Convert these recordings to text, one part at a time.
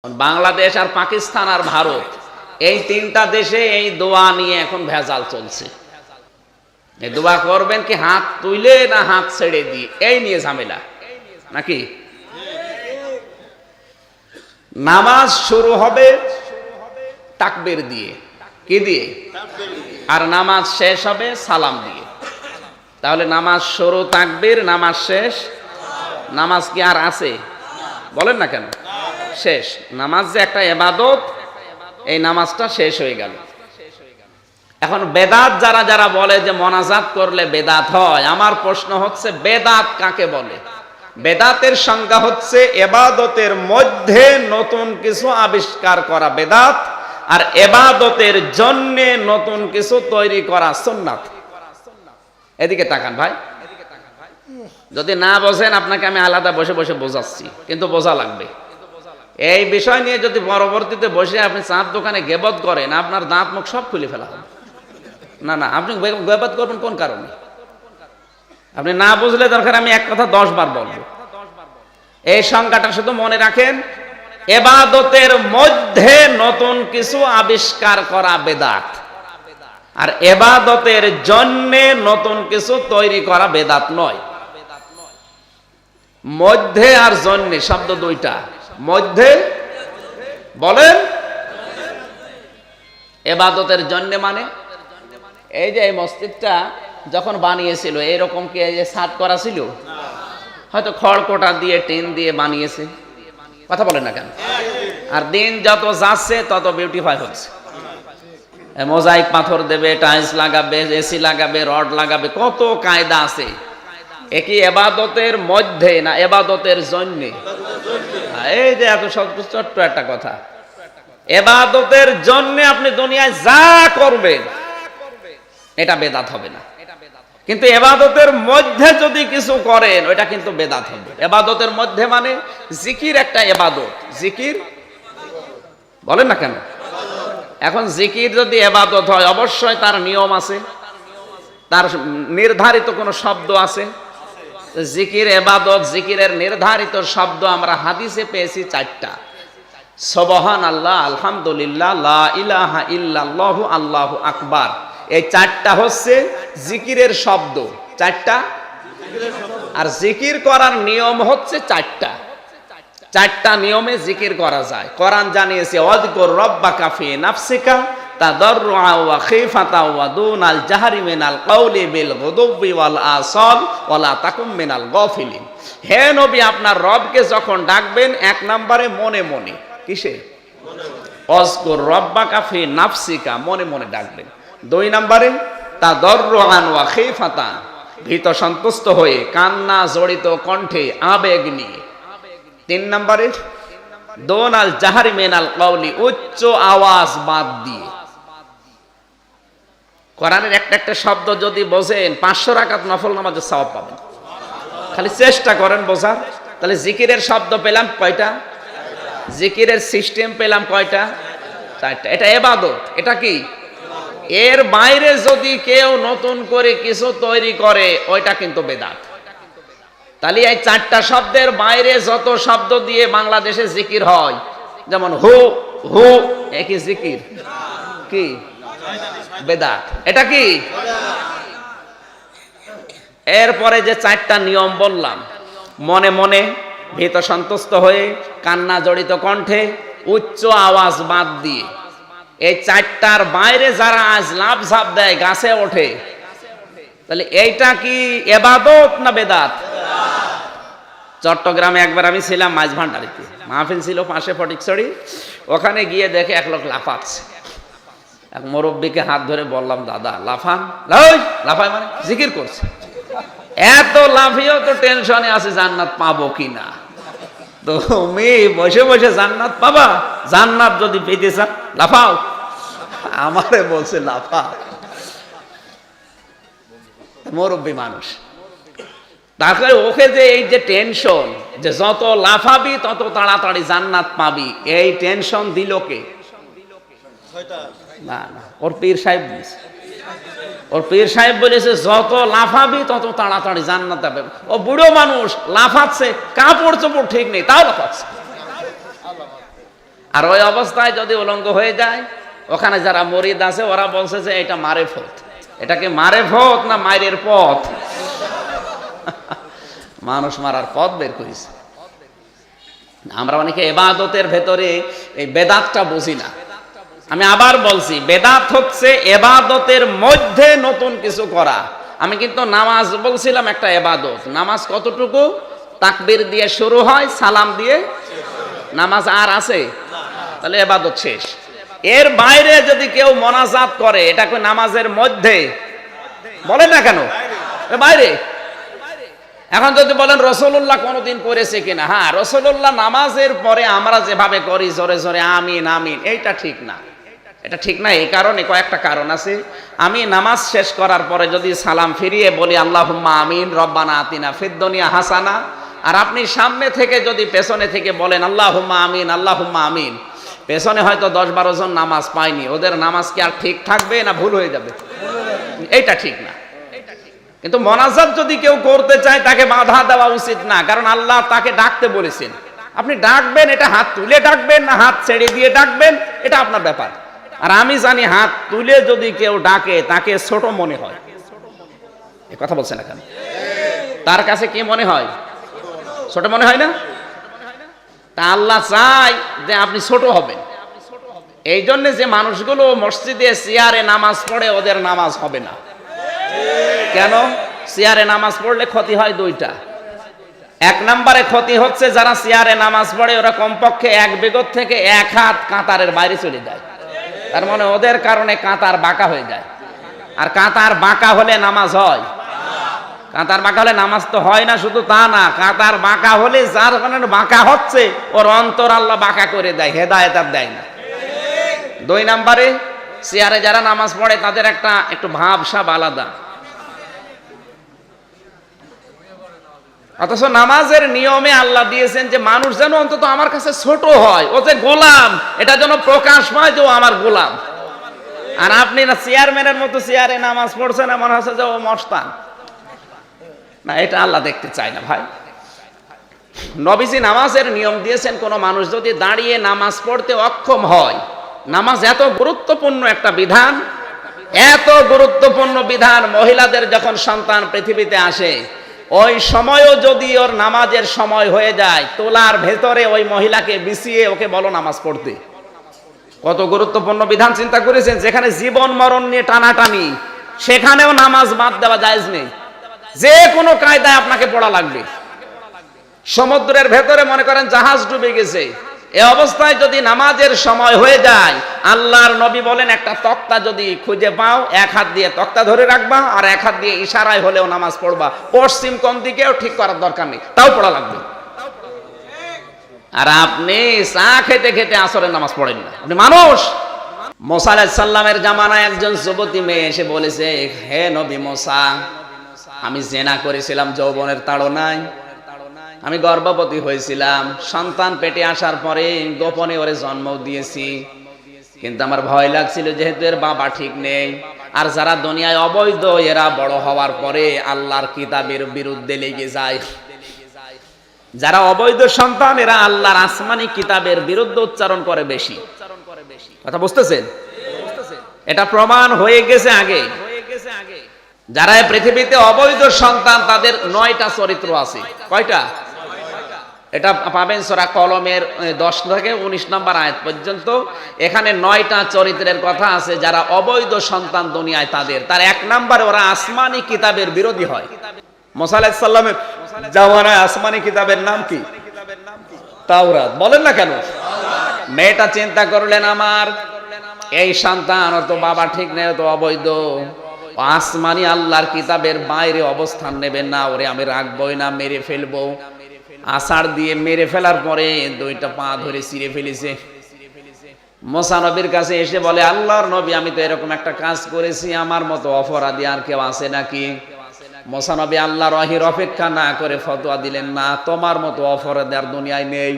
বাংলাদেশ আর পাকিস্তান আর ভারত এই তিনটা দেশে এই দোয়া নিয়ে এখন ভেজাল চলছে। এই দোয়া করবেন কি হাত তুলে না হাত ছেড়ে দিয়ে, এই নিয়ে ঝামেলা নাকি। নামাজ শুরু হবে তাকবীর দিয়ে, কি দিয়ে? আর নামাজ শেষ হবে সালাম দিয়ে। তাহলে নামাজ শুরু তাকবীর, নামাজ শেষ, নামাজ কি আর আছে? বলেন না কেন? শেষ। নামাজ যে একটা ইবাদত, এই নামাজটা শেষ হয়ে গেল। এখন বেদাত যারা যারা বলে যে মোনাজাত করলে বেদাত হয়, আমার প্রশ্ন হচ্ছে বেদাত কাকে বলে? বেদাতের সংজ্ঞা হচ্ছে ইবাদতের মধ্যে নতুন কিছু আবিষ্কার করা বেদাত, আর ইবাদতের জন্য নতুন কিছু তৈরি করা সুন্নাত। এদিকে তাকান ভাই, যদি না বোঝেন আপনাকে আমি আলাদা বসে বসে বোঝাচ্ছি, কিন্তু বোঝা লাগবে। এই বিষয় নিয়ে যদি পরবর্তীতে বসে আপনি চাঁদ দোকানে গেবত করেন, আপনার দাঁত মুখ সব খুলে ফেলা হবে। না না, আপনি গেবত করবেন কোন কারণে? আপনি না বুঝলে দরকার আমি এক কথা 10 বার বলবো। এই সংজ্ঞাটা শুধু মনে রাখেন, ইবাদতের মধ্যে নতুন কিছু আবিষ্কার করা বেদাত, আর ইবাদতের জন্য নতুন কিছু তৈরি করা বেদাত নয়। মধ্যে আর জন্য শব্দ দুইটা। মধ্যে বলেন ইবাদতের জন্য মানে এই যে এই মসজিদটা যখন বানিয়েছিল এরকম কি এই যে ছাদ করা ছিল? হয়তো খড়কোটা দিয়ে টিন দিয়ে বানিয়েছে, কথা বলেন না কেন? আর দিন যত যাচ্ছে তত বিউটিফাই হচ্ছে। মোজাইক পাথর দেবে, টাইলস লাগাবে, এসি লাগাবে, রড লাগাবে, কত কায়দা আছে। একই ইবাদতের মধ্যে না ইবাদতের জন্য? এই যে এত ছোট্ট একটা কথা, ইবাদতের জন্য আপনি দুনিয়ায় যা করবেন এটা বেদাত হবে না, কিন্তু ইবাদতের মধ্যে যদি কিছু করেন ওটা কিন্তু বেদাত হবে। ইবাদতের মধ্যে মানে জিকির একটা ইবাদত। জিকির বলেন না কেন? এখন জিকির যদি ইবাদত হয় অবশ্যই তার নিয়ম আছে, তার নির্ধারিত কোনো শব্দ আছে। জিকির ইবাদত, জিকিরের নির্ধারিত শব্দ আমরা হাদিসে পেয়েছি 4টা। সুবহানাল্লাহ, আলহামদুলিল্লাহ, লা ইলাহা ইল্লাল্লাহু, আল্লাহু আকবার। এই 4টা হচ্ছে জিকিরের শব্দ, 4টা। আর জিকির করার নিয়ম হচ্ছে 4টা। 4টা নিয়মে জিকির করা যায়। কোরআন জানিয়েছে ওয়াযকুর রাব্বাকা ফি নাফসিকা তাদাররুআ ওয়া খিফাতা ওয়া দুনাল জাহরি মিনাল কাওলি বিল গুদুবি ওয়াল আসাল ওয়ালা তাকুম মিনাল গাফিলিন। হে নবী, আপনার রবকে যখন ডাকবেন 1 নম্বরে মনে মনে। কিসে? ওয়াযকুর রাব্বাকা ফি নাফসিকা, মনে মনে ডাকবেন। 2 নম্বরে তাদাররুআন ওয়া খিফাতান, ভীত সন্তুষ্ট হয়ে, কান্না জড়িত কণ্ঠে, আবেগ নিয়ে। 3 নম্বরে দুনাল জাহরি মিনাল কাওলি, উচ্চ আওয়াজ বাদ দিয়ে। কোরআনের একটা একটা শব্দ যদি বোঝেন 500 রাকাত নফল নামাজের সওয়াব পাবেন। খালি চেষ্টা করেন বোঝার। তাহলে জিকিরের শব্দ পেলাম কয়টা? জিকিরের সিস্টেম পেলাম কয়টা? 4টা। এটা ইবাদত। এটা কি? এর বাইরে যদি কেউ নতুন করে কিছু তৈরি করে ওইটা কিন্তু বেদাত। তাহলে এই 4টা শব্দের বাইরে যত শব্দ দিয়ে বাংলাদেশে জিকির হয়, যেমন হু হু, একই জিকির, কি? বেদাত। এটা কি? এরপরে যে 4টা নিয়ম বললাম, মনে মনে, ভীত সন্তুষ্ট হয়ে, কান্না জড়িত কণ্ঠে, উচ্চ আওয়াজ বাদ দিয়ে। এই 4টার বাইরে যারা আজ লাভ ঝাপ দেয়, গাছে ওঠে, তাহলে এইটা কি ইবাদত না বেদাত? চট্টগ্রামে একবার আমি ছিলাম মাঝভান্ডারিতে, মাহফিল ছিল পাশে ফটিকছড়ি। ওখানে গিয়ে দেখে এক লোক লাফাচ্ছে। এক মুরব্বীকে হাত ধরে বললাম, দাদা লাফান। লাফায় মানে জিকির করছে। এত লাফিয়েও তো টেনশনে আছে জান্নাত পাবো কিনা। তুমি বসে বসে জান্নাত পাবা? জান্নাত যদি পেতে চান লাফাও। আমারে বলছে লাফা। মুরব্বী মানুষ, তারপরে ওকে যে এই যে টেনশন, যে যত লাফাবি তত তাড়াতাড়ি জান্নাত পাবি, এই টেনশন দিল কে? না না, ওর পীর সাহেব বলেছে। ওর পীর সাহেব বলেছে যত লাফাবি তত তাড়াতাড়ি জান্নাত পাবে। ও বুড়ো মানুষ লাফাচ্ছে, কাপড় চোপড় ঠিক নেই, তাও লাফাচ্ছে। আর ওই অবস্থায় যদি উলঙ্গ হয়ে যায়, ওখানে যারা মুরিদ আছে ওরা বলছে যে এটা মারেফত। এটাকে মারেফত না মায়ের পথ? মানুষ মারার পথ বের করেছে। আমরা অনেকে ইবাদতের ভেতরে এই বেদাতটা বুঝি না। আমি আবার বলছি, বেদাত হচ্ছে ইবাদতের মধ্যে নতুন কিছু করা। আমি কিন্তু নামাজ বলছিলাম একটা ইবাদত। নামাজ কতটুকু? তাকবীর দিয়ে শুরু হয়, সালাম দিয়ে। নামাজ আর আছে? তাহলে ইবাদত শেষ। এর বাইরে যদি কেউ মোনাজাত করে, এটা কি নামাজের মধ্যে? বলেন না কেন বাইরে? এখন যদি বলেন রাসূলুল্লাহ কোনদিন করেছে কিনা, হ্যাঁ, রাসূলুল্লাহ নামাজের পরে আমরা যেভাবে করি জোরে জোরে আমিন আমিন, এইটা ঠিক না। এটা ঠিক না এই কারণে, কয়েকটা কারণ আছে। আমি নামাজ শেষ করার পরে যদি সালাম ফিরিয়ে বলি আল্লাহুম্মা আমিন রব্বানা আতিনা ফিদ দুনিয়া হাসানা, আর আপনি সামনে থেকে যদি পেছনে থেকে বলেন আল্লাহুম্মা আমিন আল্লাহুম্মা আমিন, পেছনে হয়তো 10-12 জন নামাজ পায়নি, ওদের নামাজ কি আর ঠিক থাকবে না ভুল হয়ে যাবে? এইটা ঠিক না। কিন্তু মোনাজাত যদি কেউ করতে চায় তাকে বাধা দেওয়া উচিত না, কারণ আল্লাহ তাকে ডাকতে বলেছেন। আপনি ডাকবেন, এটা হাত তুলে ডাকবেন না হাত ছেড়ে দিয়ে ডাকবেন, এটা আপনার ব্যাপার। আর আমি জানি হাত তুলে যদি কেউ ডাকে তাকে ছোট মনে হয়। এ কথা বলছে না কেন? তার কাছে কি মনে হয়? ছোট মনে হয় না? তা আল্লাহ চায় যে আপনি ছোট হবেন। এই জন্য যে মানুষগুলো মসজিদে চেয়ারে নামাজ পড়ে ওদের নামাজ হবে না। কেন? চেয়ারে নামাজ পড়লে ক্ষতি হয় দুইটা। এক নম্বরে ক্ষতি হচ্ছে যারা চেয়ারে নামাজ পড়ে ওরা কমপক্ষে 1 বিগত থেকে 1 হাত কাতারের বাইরে চলে যায়। তার মানে ওদের কারণে কাতার বাঁকা হয়ে যায়। আর কাতার বাঁকা হলে নামাজ হয়? কাতার বাঁকা হলে নামাজ তো হয় না। শুধু তা না, কাতার বাঁকা হলে যার কারণে বাঁকা হচ্ছে ওর অন্তর আল্লাহ বাঁকা করে দেয়, হেদায়েত আর দেয় না। 2 নম্বরে চেয়ারে যারা নামাজ পড়ে তাদের একটু ভাবসাব আলাদা। অথচ নামাজের নিয়মে আল্লাহ দিয়েছেন যে মানুষ যেন অন্তত আমার কাছে ছোট হয়, ও যে গোলাম এটা যেন প্রকাশ পায় যে ও আমার গোলাম। আর আপনি না চেয়ারম্যানের মতো চেয়ারে নামাজ পড়ছেন, মনে হচ্ছে যে ও মস্তান। না, এটা আল্লাহ দেখতে চায় না ভাই। নবীজি নামাজের নিয়ম দিয়েছেন, কোন মানুষ যদি দাঁড়িয়ে নামাজ পড়তে অক্ষম হয়, নামাজ এত গুরুত্বপূর্ণ একটা বিধান, এত গুরুত্বপূর্ণ বিধান, মহিলাদের যখন সন্তান পৃথিবীতে আসে ওই সময়ও যদি ওর নামাজের সময় হয়ে যায়, তোলার ভেতরে ওই মহিলাকে বিছিয়ে ওকে বলো নামাজ পড়তে। কত গুরুত্বপূর্ণ বিধান চিন্তা করেছেন? যেখানে জীবন মরণ নিয়ে টানাটানি, সেখানেও নামাজ বাদ দেওয়া জায়েজ নেই। যে কোনো কায়দায় আপনাকে পড়া লাগবে। সমুদ্রের ভেতরে মনে করেন জাহাজ ডুবে গেছে, এই অবস্থায় যদি নামাজের সময় হয়ে যায়, আল্লাহর নবী বলেন একটা তক্তা যদি খুঁজে পাও, 1 হাত দিয়ে তক্তা ধরে রাখবা আর 1 হাত দিয়ে ইশারায় হলেও নামাজ পড়বা। পশ্চিম কোন দিকেও ঠিক করার দরকার নেই, তাও পড়া লাগবে। আর আপনি চা খেতে খেতে আসরের নামাজ পড়েন না, আপনি মানুষ। মুসা আলাইহিস সালামের জামানায় একজন যুবতী মেয়ে এসে বলেছে, হে নবী মুসা, আমি জিনা করেছিলাম যৌবনের তাড়নায়, আমি গর্ভবতী হয়েছিলাম, সন্তান পেটে আসার পরে গোপনে ওরে জন্ম দিয়েছি, কিন্তু আমার ভয় লাগছিল যেহেতু এর বাবা ঠিক নেই। আর যারা দুনিয়ায় অবৈধ এরা বড় হওয়ার পরে আল্লাহর কিতাবের বিরুদ্ধে লেগে যায়। যারা অবৈধ সন্তান এরা আল্লাহর আসমানি কিতাবের বিরুদ্ধে উচ্চারণ করে বেশি। কথা বুঝতেছেন? এটা প্রমাণ হয়ে গেছে আগে। যারা পৃথিবীতে অবৈধ সন্তান তাদের 9টা চরিত্র আছে। কয়টা? এটা পাবেন সূরা কলমের 10 থেকে 19 নম্বর আয়াত পর্যন্ত। এখানে 9টা চরিত্রের কথা আছে যারা অবৈধ সন্তান দুনিয়ায় তাদের। তার 1 নম্বরে ওরা আসমানি কিতাবের বিরোধী হয়। মুসা আলাইহিস সালামের জামানায় আসমানি কিতাবের নাম কি? তাওরাত। বলেন না কেন? মেয়েটা চিন্তা করলেন, আমার এই সন্তান ওর তো বাবা ঠিক নেই, ও তো অবৈধ, আসমানি আল্লাহর কিতাবের বাইরে অবস্থান নেবেন না, ওরে আমি রাখবই না, মেরে ফেলবো। আষাঢ় দিয়ে মেরে ফেলার পরে 2টা পা ধরে ছিঁড়ে ফেলেছে। মুসা নবীর কাছে এসে বলে, আল্লাহর নবী, আমি তো এরকম একটা কাজ করেছি, আমার মতো অপরাধী আর কেউ আছে নাকি? মুসা নবী আল্লাহর ওহীর অপেক্ষা না করে ফতোয়া দিলেন, না, তোমার মতো অপরাধী আর দুনিয়ায় নেই,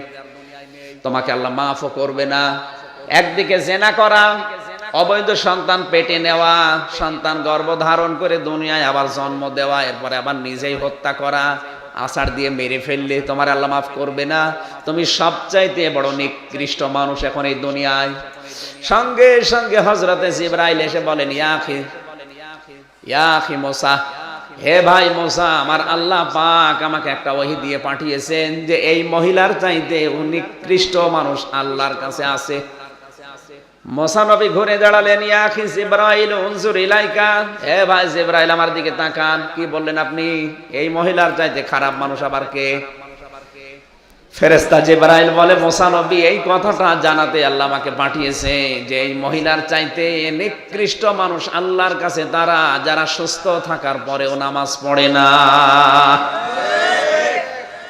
তোমাকে আল্লাহ মাফও করবে না। একদিকে জিনা করা, অবৈধ সন্তান পেটে নেওয়া, সন্তান গর্ভধারণ করে দুনিয়ায় আবার জন্ম দেওয়া, এরপরে আবার নিজেই হত্যা করা, আষাঢ় দিয়ে মেরে ফেললে তোমার আল্লাহ মাফ করবে না? তুমি সবচাইতে বড় নিকৃষ্ট মানুষ এখন এই দুনিয়ায়। সঙ্গে সঙ্গে হযরতে জিবরাইল এসে বলেন, ইয়া আখি মুসা, হে ভাই মুসা, আমার আল্লাহ পাক আমাকে একটা ওহী দিয়ে পাঠিয়েছেন যে এই মহিলার চাইতে নিকৃষ্ট মানুষ আল্লাহর কাছে আছে। মুসা নবী ঘুরে দাঁড়ালেন, ইয়া আখি জিবরাইল উনজুর ইলাইকা, হে ভাই জিবরাইল আমার দিকে তাকান। কি বললেন আপনি? এই মহিলার চাইতে খারাপ মানুষ আবার কে? ফেরেশতা জিবরাইল বলে, মুসা নবী এই কথাটা জানাতে আল্লাহ আমাকে পাঠিয়েছে যে এই মহিলার চাইতে নিকৃষ্ট মানুষ আল্লাহর কাছে তারা যারা সুস্থ থাকার পরেও নামাজ পড়ে না।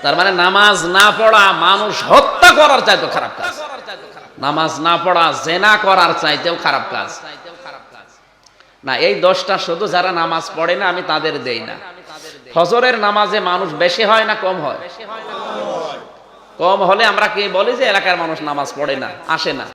তার মানে নামাজ না পড়া মানুষ হত্যা করার চাইতেও খারাপ কাজ, নামাজ না পড়া জেনা করার চাইতেও খারাপ কাজ। না, এই দোষটা শুধু যারা নামাজ পড়ে না আমি তাদের দেই না। ফজরের নামাজে মানুষ বেশি হয় না কম হয়? কম হলে আমরা কি বলি যে এলাকার মানুষ নামাজ পড়ে না, আসে না?